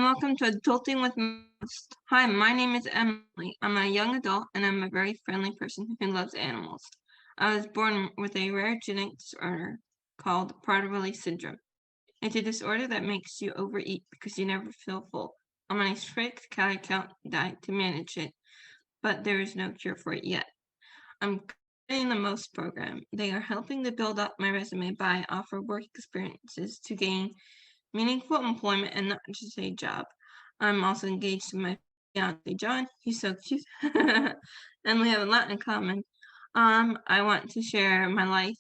welcome to Adulting with Most. Hi, my name is Emily. I'm a young adult and I'm a very friendly person who loves animals. I was born with a rare genetic disorder called Prader-Willi syndrome. It's a disorder that makes you overeat because you never feel full. I'm on a strict calorie count diet to manage it, but there is no cure for it yet. I'm in the Most program. They are helping to build up my resume by offer work experiences to gain meaningful employment and not just a job. I'm also engaged to my fiance John. He's so cute, and we have a lot in common. I want to share my life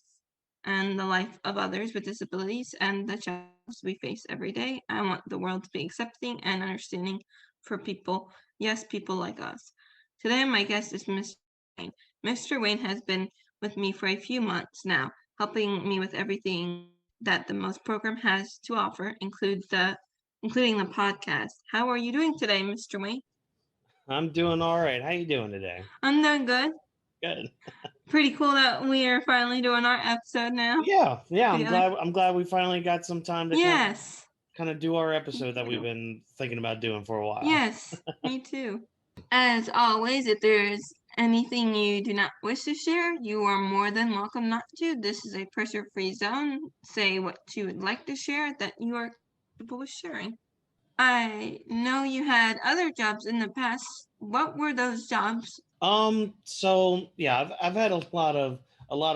and the life of others with disabilities and the challenges we face every day. I want the world to be accepting and understanding for people, yes, people like us. Today, my guest is Mr. Wayne. Mr. Wayne has been with me for a few months now, helping me with everything that the Most program has to offer, including the podcast. How are you doing today, Mr. Wayne? I'm doing all right. How you doing today? I'm doing good. Good. Pretty cool that we are finally doing our episode now Yeah. I'm together. glad. I'm glad we finally got some time to Yes, kind of do our me episode that we've too. been thinking about doing for a while. Yes, me too. As always, if there's anything you do not wish to share, you are more than welcome not to. This is a pressure-free zone. Say what you would like to share that you are comfortable with sharing. I know you had other jobs in the past. What were those jobs? So yeah, I've had a lot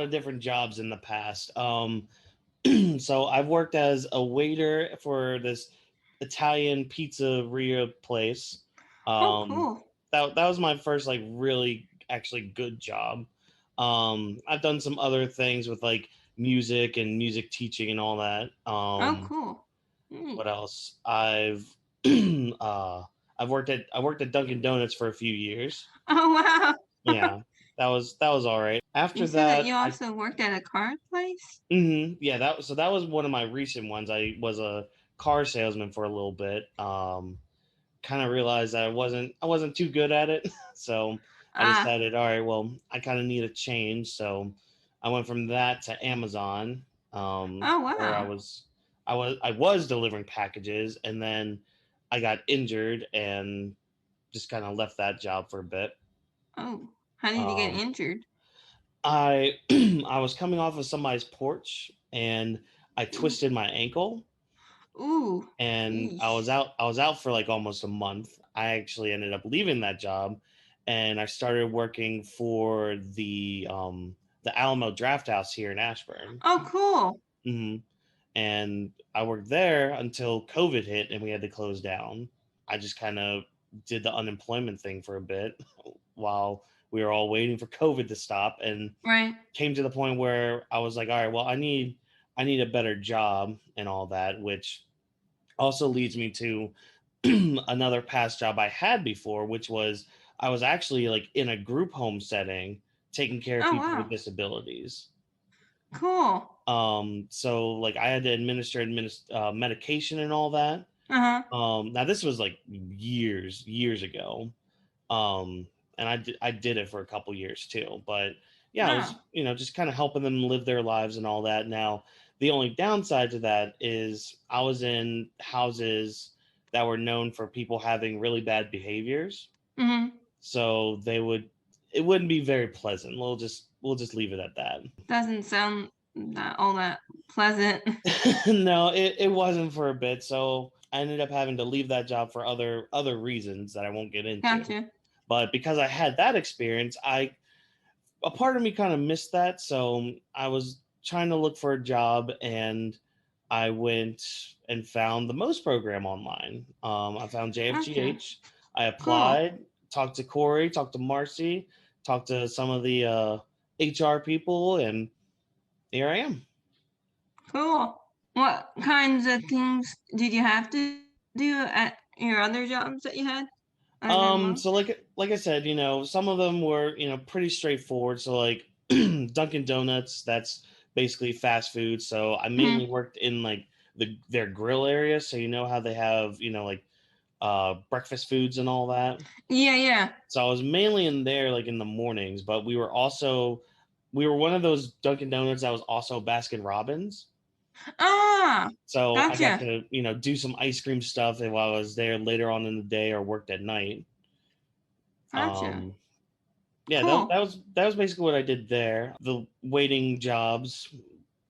of different jobs in the past. So I've worked as a waiter for this Italian pizzeria place. Oh, Um, cool. that was my first like really actually good job. I've done some other things with like music and music teaching and all that. Oh, cool. Neat. What else? Uh, I worked at Dunkin' Donuts for a few years. Oh, wow. Yeah, that was all right. You After said that that, you I also worked at a car place? yeah, that was one of my recent ones. I was a car salesman for a little bit. Kind of realized that I wasn't too good at it, so I Ah, decided, all right, well, I kind of need a change. So I went from that to Amazon, oh, where wow. I was delivering packages, and then I got injured and just kind of left that job for a bit. Oh, how did you get Um, injured? I I was coming off of somebody's porch and I Ooh, twisted my ankle ooh, and yeesh. I was out for like almost a month. I actually ended up leaving that job and I started working for the Alamo Draft House here in Ashburn. Oh, cool. hmm And I worked there until COVID hit and we had to close down. I just kind of did the unemployment thing for a bit while we were all waiting for COVID to stop and Right. came to the point where I was like, all right, well, I need a better job and all that, which also leads me to another past job I had before, which was I was actually like in a group home setting taking care of Oh, people with wow. disabilities. Cool. So like I had to medication and all that. Uh-huh. Now this was like years ago. Um, and I did it for a couple years too. But yeah, I was Wow. just kind of helping them live their lives and all that. Now the only downside to that is I was in houses that were known for people having really bad behaviors, Mm-hmm. so it wouldn't be very pleasant. We'll just leave it at that. Doesn't sound all that pleasant. No, it wasn't for a bit, so I ended up having to leave that job for other reasons that I won't get into. Gotcha. But because I had that experience, I a part of me kind of missed that. So I was trying to look for a job and I went and found the Most program online. I found Gotcha. JFGH. I Cool. applied, talked to Corey, talked to Marcy, talked to some of the HR people, and here I am. Cool. What kinds of things did you have to do at your other jobs that you had other than So most? like I said, some of them were, pretty straightforward. So like Dunkin' Donuts, that's basically fast food. So I mainly Mm-hmm. worked in like their grill area. So you know how they have, like breakfast foods and all that. Yeah, yeah. So I was mainly in there like in the mornings, but we were one of those Dunkin' Donuts that was also Baskin Robbins. Ah, So I got gotcha, to, do some ice cream stuff while I was there later on in the day or worked at night. gotcha. Um, yeah, that, Cool. that was that was basically what I did there. The waiting jobs,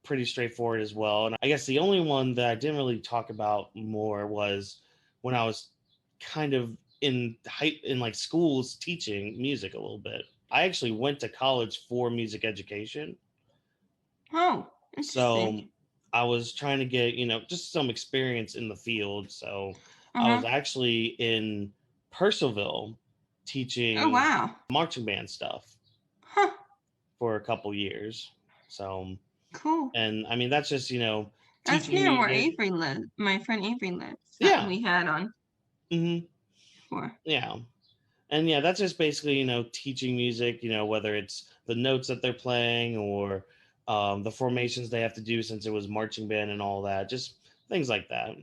pretty straightforward as well. And I guess the only one that I didn't really talk about more was when I was kind of in like schools teaching music a little bit. I actually went to college for music education. Oh, interesting. So I was trying to get, just some experience in the field. So I was Uh-huh. actually in Purcellville Oh, teaching wow. marching band stuff Huh, for a couple years. So, cool. and I mean, that's just, That's teaching near where music. Avery lives. My friend Avery lives that Yeah. we had on Hmm. before. Yeah. And yeah, that's just basically, teaching music, whether it's the notes that they're playing or the formations they have to do since it was marching band and all that, just things like that.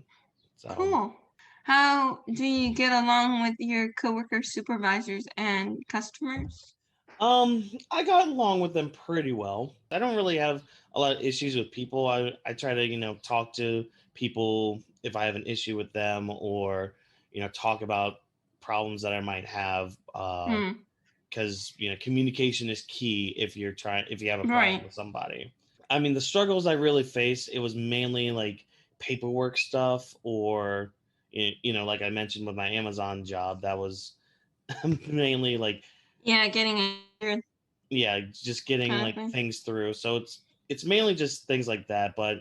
So, Cool. How do you get along with your coworkers, supervisors, and customers? I got along with them pretty well. I don't really have a lot of issues with people. I try to, talk to people if I have an issue with them or, talk about problems that I might have. Hmm. Because communication is key if you have a problem Right. with somebody. I mean, the struggles I really faced, it was mainly like paperwork stuff or like I mentioned with my Amazon job, that was mainly like, Yeah, getting it yeah, just getting kind of like thing. things through. So it's mainly just things like that. But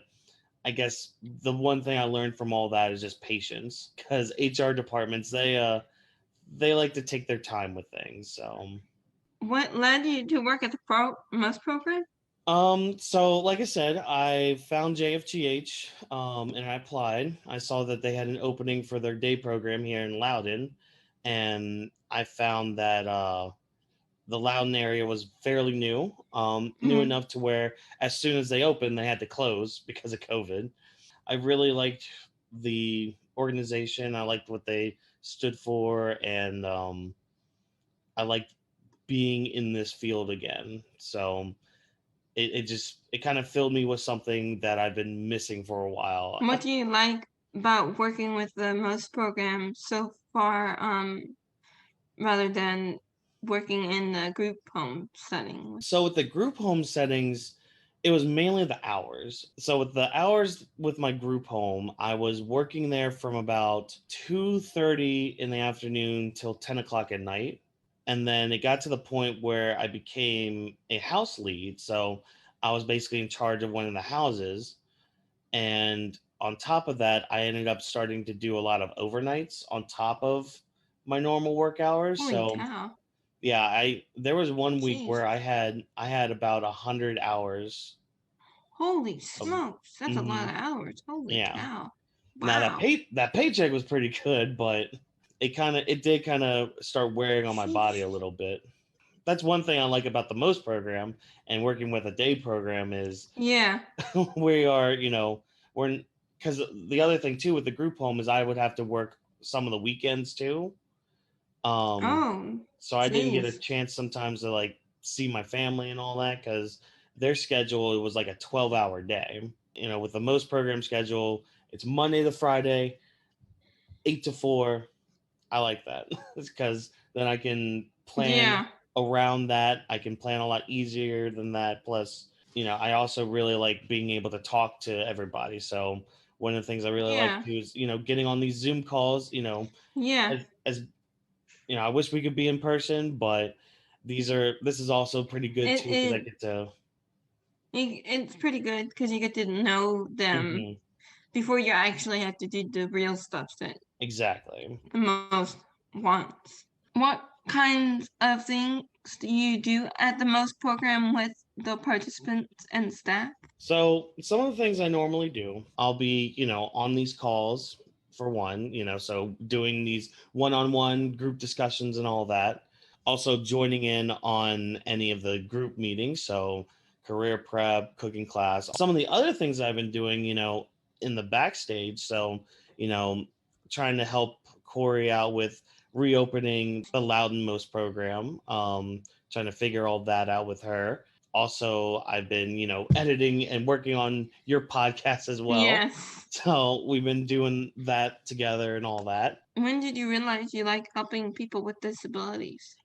I guess the one thing I learned from all that is just patience, because HR departments, they like to take their time with things. So What led you to work at the most program? so like I said, I found JFGH, and I applied. I saw that they had an opening for their day program here in Loudon, and I found that the Loudon area was fairly new, new Hmm. enough to where as soon as they opened, they had to close because of COVID. I really liked the organization. I liked what they stood for, and I liked being in this field again. So it kind of filled me with something that I've been missing for a while. What do you like about working with the most programs so far, rather than working in the group home setting? So with the group home settings, it was mainly the hours. So with the hours with my group home, I was working there from about 2:30 in the afternoon till 10 o'clock at night. And then it got to the point where I became a house lead. So I was basically in charge of one of the houses. And on top of that, I ended up starting to do a lot of overnights on top of my normal work hours. Holy So cow. yeah, I there was one week Jeez. where I had about 100 hours Holy of. smokes. That's a lot Mhm, of hours. Holy yeah. cow. Now that Wow. paycheck was pretty good, but it did kind of start wearing on my body a Sheesh. little bit. That's one thing I like about the most program and working with a day program is Yeah. we are, we're because the other thing too with the group home is I would have to work some of the weekends too. Um, Oh, so I didn't get a jeez. chance sometimes to like see my family and all that because their schedule it was like a 12-hour day. With the most program schedule, it's Monday to Friday, 8 to 4. I like that because then I can plan Yeah. around that. I can plan a lot easier than that. Plus, I also really like being able to talk to everybody. So one of the things I really like Yeah. to is, getting on these Zoom calls, Yeah. as I wish we could be in person, but this is also pretty good It too because I it get to. it's pretty good because you get to know them Mhm, before you actually have to do the real stuff that exactly. the most wants. What kinds of things do you do at the most program with the participants and staff? So some of the things I normally do, I'll be, on these calls for one, so doing these one-on-one group discussions and all that. Also joining in on any of the group meetings, so career prep, cooking class. Some of the other things I've been doing, in the backstage. So, you know, trying to help Corey out with reopening the Loudonmost program, trying to figure all that out with her. also I've been, editing and working on your podcast as well. Yes. So we've been doing that together and all that. When did you realize you like helping people with disabilities?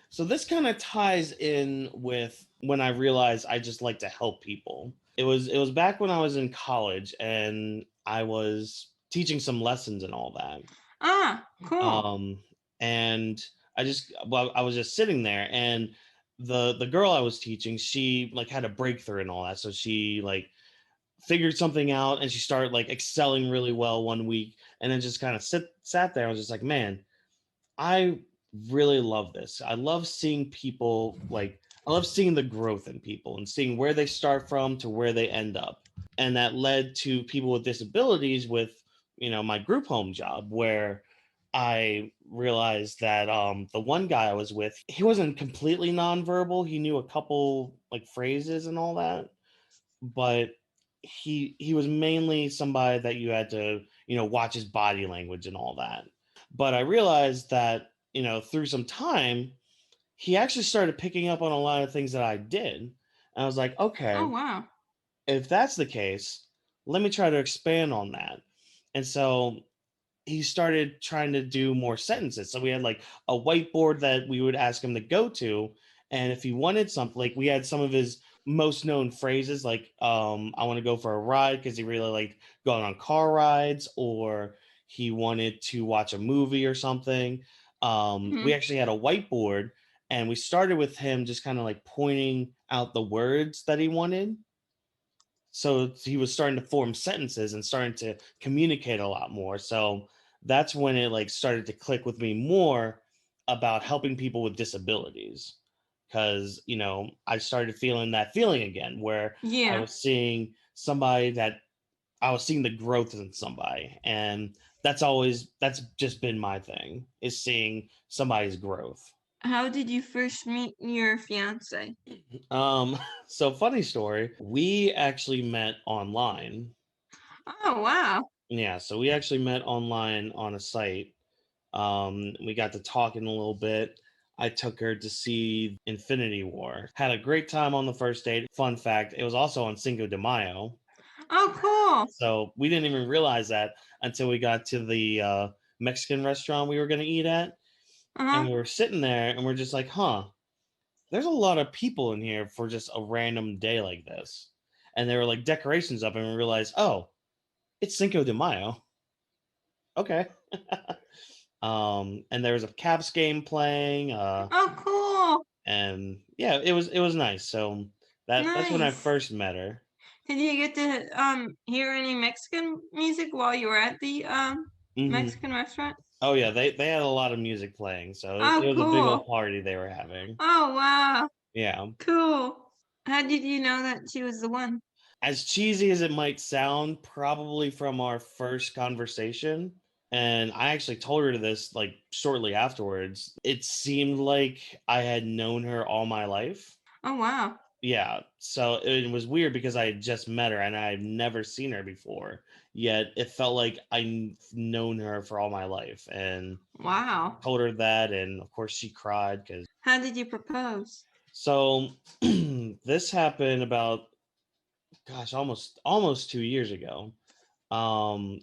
So this kind of ties in with when I realized I just like to help people. It was back when I was in college and I was teaching some lessons and all that. Ah, cool. Um and I was just sitting there, and the girl I was teaching, she like had a breakthrough and all that. So she like figured something out and she started like excelling really well one week, and then just kind of sat there. I was just like, man, I really love this. I love seeing the growth in people and seeing where they start from to where they end up. And that led to people with disabilities with, my group home job, where I realized that the one guy I was with, he wasn't completely nonverbal. He knew a couple like phrases and all that, but he was mainly somebody that you had to, watch his body language and all that. But I realized that, through some time, he actually started picking up on a lot of things that I did. And I was like, Oh, okay, wow. if that's the case, let me try to expand on that. And so he started trying to do more sentences. So we had like a whiteboard that we would ask him to go to. And if he wanted something, like we had some of his most known phrases, like I want to go for a ride, because he really liked going on car rides, or he wanted to watch a movie or something. We Mhm. actually had a whiteboard, and we started with him just kind of like pointing out the words that he wanted. So he was starting to form sentences and starting to communicate a lot more. So that's when it like started to click with me more about helping people with disabilities, because I started feeling that feeling again, where I Yeah. was seeing somebody that I was seeing the growth in somebody. And that's just been my thing, is seeing somebody's growth. How did you first meet your fiance? um so funny story, we actually met online. Oh, wow. Yeah, so we actually met online on a site. We got to talking a little bit. I took her to see Infinity War. Had a great time on the first date. Fun fact, it was also on Cinco de Mayo. Oh, cool. So we didn't even realize that until we got to the Mexican restaurant we were going to eat at. And Uh-huh. we were sitting there and we're just like, huh, there's a lot of people in here for just a random day like this. And there were like decorations up, and we realized, oh, it's Cinco de Mayo. Okay. And there was a Caps game playing, Oh, cool. and yeah, it was nice. So that's when I Nice. first met her. Did you get to hear any Mexican music while you were at the Hmm. Mexican restaurant? Oh yeah, they had a lot of music playing, so it Oh, was a big old cool. party they were having. Oh, wow. Yeah. Cool. How did you know that she was the one? As cheesy as it might sound, probably from our first conversation. And I actually told her this like shortly afterwards. It seemed like I had known her all my life. Oh, wow. Yeah, so it was weird because I had just met her and I had never seen her before. Yet it felt like I've known her for all my life. And Wow. told her that, and of course she cried because. How did you propose? So this happened about, gosh, almost 2 years ago.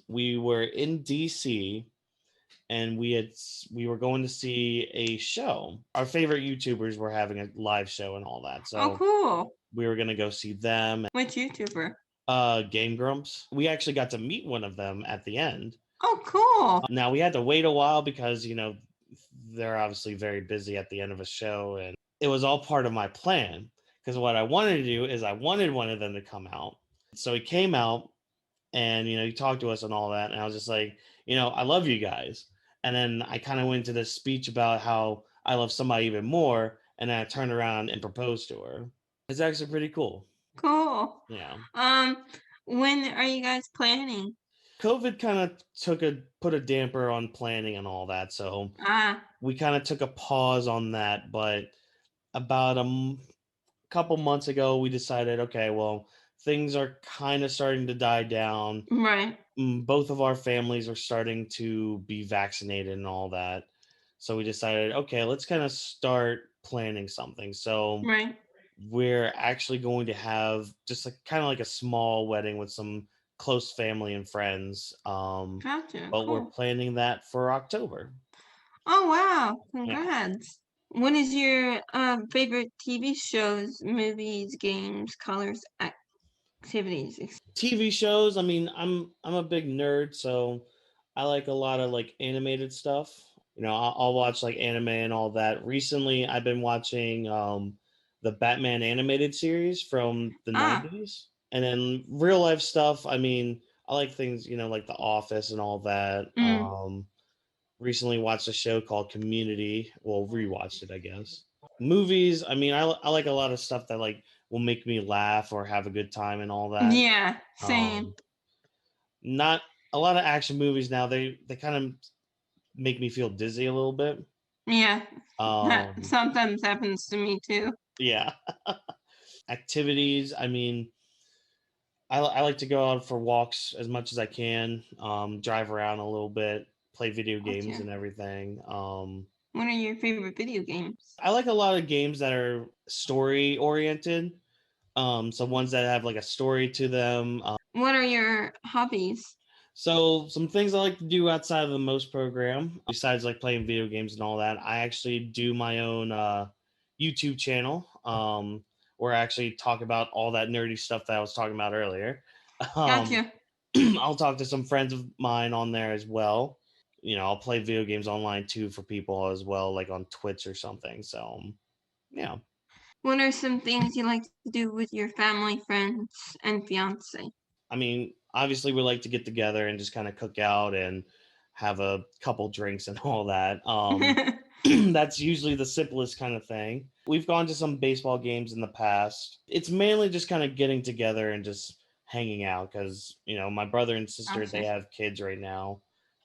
We were in DC, and we were going to see a show. Our favorite YouTubers were having a live show and all that. Oh, So cool. we were gonna go see them. Which YouTuber? Game Grumps. We actually got to meet one of them at the end. Oh, cool. Now we had to wait a while because they're obviously very busy at the end of a show, and it was all part of my plan. Because what I wanted to do is I wanted one of them to come out. So he came out, and he talked to us and all that, and I was just like, I love you guys. And then I kind of went into this speech about how I love somebody even more, and then I turned around and proposed to her. It's actually pretty cool. Cool. Yeah. Um, when are you guys planning? COVID kind of put a damper on planning and all that, so Ah, we kind of took a pause on that. But about couple months ago, we decided, okay, well, things are kind of starting to die down. right, Both of our families are starting to be vaccinated and all that, so we decided, okay, let's kind of start planning something. So right. we're actually going to have just like kind of like a small wedding with some close family and friends. Gotcha. But we're Cool. planning that for October. Oh wow! Yeah. Congrats. What is your favorite TV shows, movies, games, colors, activities? TV shows, I mean, I'm a big nerd, so I like a lot of like animated stuff. I'll watch like anime and all that. Recently, I've been watching the Batman animated series from the Ah, 90s. And then real life stuff, I mean, I like things, like The Office and all that. mm, Recently watched a show called Community. Well, rewatched it, I guess. Movies, I mean, I like a lot of stuff that like will make me laugh or have a good time and all that. yeah, same. Um, Not a lot of action movies now. They kind of make me feel dizzy a little bit. Yeah, that Um, sometimes happens to me too. yeah. Activities. I mean, I like to go out for walks as much as I can. Drive around a little bit, play video games Gotcha. and everything. What are your favorite video games? I like a lot of games that are story oriented. Some ones that have like a story to them. What are your hobbies? So some things I like to do outside of the most program, besides like playing video games and all that, I actually do my own YouTube channel, where I actually talk about all that nerdy stuff that I was talking about earlier. Um, Gotcha. I'll talk to some friends of mine on there as well. I'll play video games online too for people as well, like on Twitch or something. So yeah. What are some things you like to do with your family, friends, and fiance? I mean, obviously, we like to get together and just kind of cook out and have a couple drinks and all that. That's usually the simplest kind of thing. We've gone to some baseball games in the past. It's mainly just kind of getting together and just hanging out because, my brother and sister, they Gotcha. have kids right now.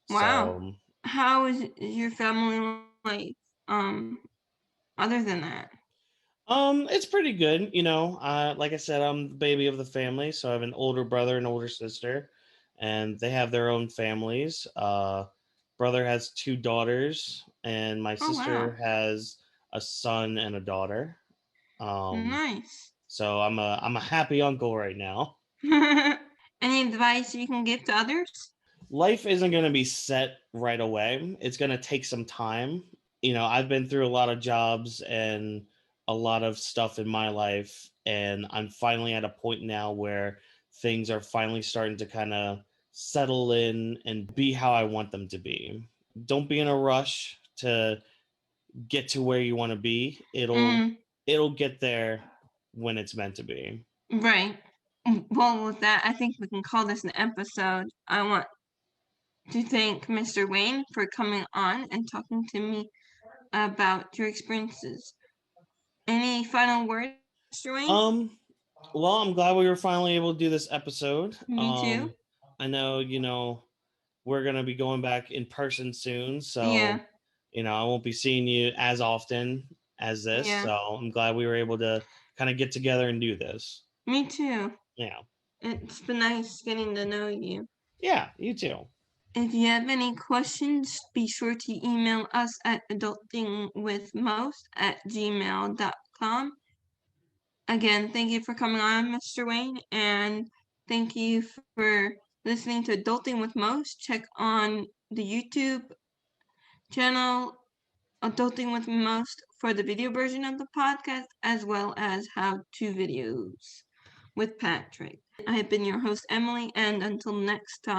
Wow. So How is your family life? Um, other than that. It's pretty good. Like I said, I'm the baby of the family, so I have an older brother and older sister, and they have their own families. Brother has two daughters, and my Oh sister wow. has a son and a daughter. Um, Nice. so I'm a happy uncle right now. Any advice you can give to others? Life isn't going to be set right away. It's going to take some time. I've been through a lot of jobs and a lot of stuff in my life, and I'm finally at a point now where things are finally starting to kind of settle in and be how I want them to be. Don't be in a rush to get to where you want to be. Mm, It'll get there when it's meant to be. right. Well, with that, I think we can call this an episode. I want to thank Mr. Wayne for coming on and talking to me about your experiences. Any final words, Mr. Wayne? Um, well, I'm glad we were finally able to do this episode. Me too. I know, we're going to be going back in person soon. So, Yeah, I won't be seeing you as often as this. yeah. So I'm glad we were able to kind of get together and do this. Me too. Yeah. It's been nice getting to know you. Yeah. You too. If you have any questions, be sure to email us at adultingwithmost@gmail.com. Again, thank you for coming on, Mr. Wayne, and thank you for listening to Adulting with Most. Check on the YouTube channel Adulting with Most for the video version of the podcast, as well as how-to videos with Patrick. I have been your host, Emily, and until next time.